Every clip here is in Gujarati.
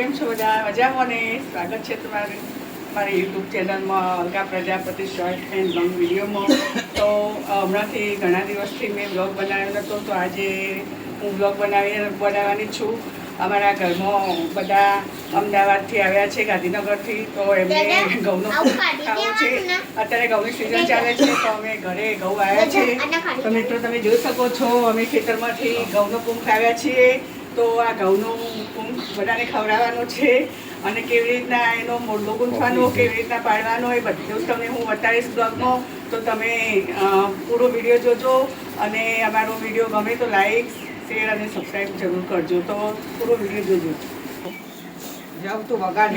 કેમ છો બધા? મજામાં ને? સ્વાગત છે તમારું મારી યુટ્યુબ ચેનલમાં Alka Prajapati short and long વિડીયોમાં. તો હમણાંથી ઘણા દિવસથી મેં બ્લોગ બનાવ્યો નહોતો, તો આજે હું બ્લોગ બનાવવાની છું. અમારા ઘરમાં બધા અમદાવાદથી આવ્યા છે, ગાંધીનગરથી. તો એમને ઘઉંનો ખાવો છે. અત્યારે ઘઉંની સિઝન ચાલે છે, તો અમે ઘરે ઘઉં આવ્યા છે. તો મિત્રો તમે જોઈ શકો છો, અમે ખેતરમાંથી ઘઉંનો પૂંખ આવ્યા છીએ. તો આ ઘઉંનો પૂંખ બધાને ખવડાવવાનો છે, અને કેવી રીતના એનો મોરલો ગૂંથવાનો, કેવી રીતના પાડવાનો, એ બધું તમને હું બતાવીશ બ્લોગમાં. તો તમે પૂરો વિડીયો જોજો, અને અમારો વિડીયો ગમે તો લાઈક, શેર અને સબસ્ક્રાઈબ જરૂર કરજો. તો પૂરો વિડીયો જોજો.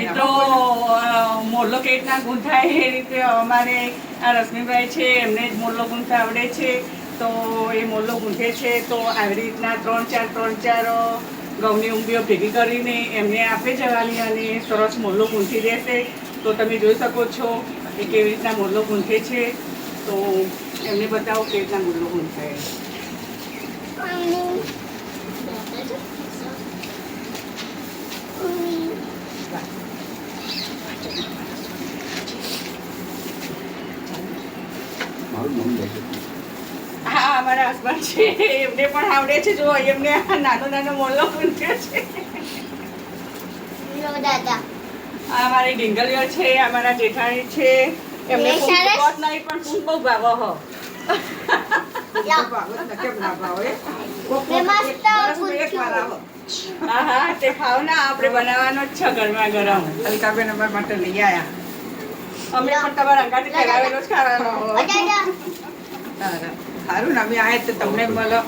મિત્રો, મોરલો કેવી રીતના ગૂંથાય એ રીતે અમારે આ રશ્મિભાઈ છે, એમને જ મોરલો ગૂંથતા આવડે છે. તો એ મોરલો ગૂંથે છે. તો આવી રીતના ત્રણ ચાર ઘઉંની ઊંબીઓ ભેગી કરીને એમને આપે જવાની, અને સરસ મોરલો ગૂંથી દેશે. તો તમે જોઈ શકો છો કે કેવી રીતના મોરલો ગૂંથે છે. તો એમને બતાવો કેવી રીતના મોરલો ગૂંથાય. હા, અમારા હસબન્ડ છે, એમને પણ આવડે છે. જો એમને નાનો મોરલો ગૂંથ્યો છે. આ મારી ઢીંગલીઓ છે, અમારા જેઠાણી છે. એમને નહીં પણ ફૂલ બહુ ભાવો હો. હા, તે ખાવ ના, આપણે બનાવવાનો જ છે ગરમા ગરમ. અલકાબેન અમારા માટે લઈ આવ્યા. અમને પણ તમારા અંગાથી ખવડાવેલો જ ખાવાનો. સારું ને, અમે આયા તો તમને મળો.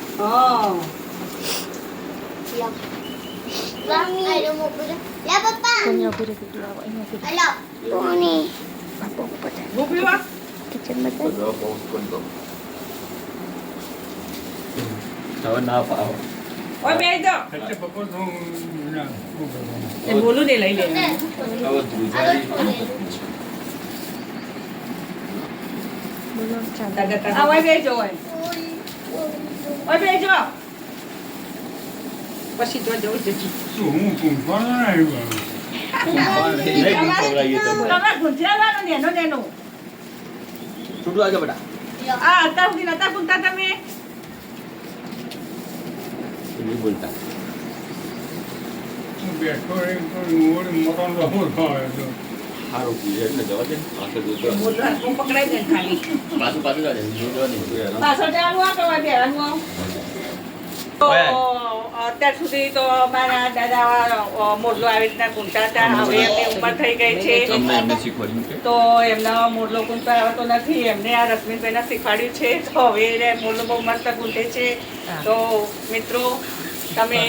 બોલું ને લઈ લે. પછી તો જવું જ અત્યાર સુધી નતા પૂછતા તમે. બોલતા સારું એટલે જવા દે. પકડાઈ જાય ખાલી પાછળ જવાનું. તો અત્યાર સુધી તો અમારા દાદા મોરલો આવી રીતના ગૂંથતા હતા. હવે એમની ઉંમર થઈ ગઈ છે, તો એમનો મોરલો ગૂંથવા આવતો નથી. એમને આ રશ્મિભાઈને શીખવાડ્યું છે. તો હવે મોરલો બહુ મસ્ત ગૂંથે છે. તો મિત્રો તમે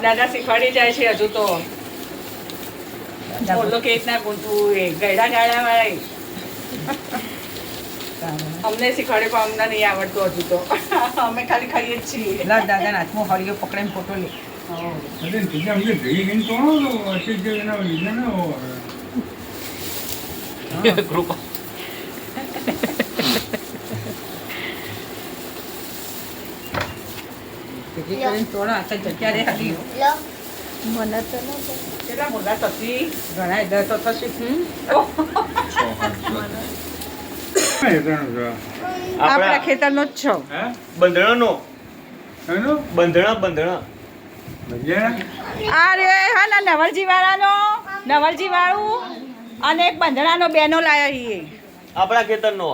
દાદા શીખવાડી જાય છે હજુ તો. મોરલો કેવી રીતના ગૂંથવું, એ ગયડા વાળા અમને શીખવાડે, પણ અમને નહીં આવડતું હજુ તો. અમે ખાલી ખાઈએ જ છીએ. દાદા હાથમાં હળીઓ પકડીને ફોટો લે. કેટલા મોટા થતી ઘણા દર તો થશે. આપણા ખેતરનો જ છો. બંધણાનો બંધણા અરે હા ના, નવલજી વાળું અને એક બંધણાનો બેનો લાયા છીએ. આપણા ખેતરનો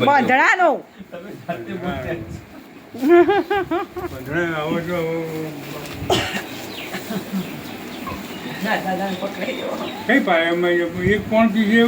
બંધણાનો કઈ પાય એક કોણ પીશે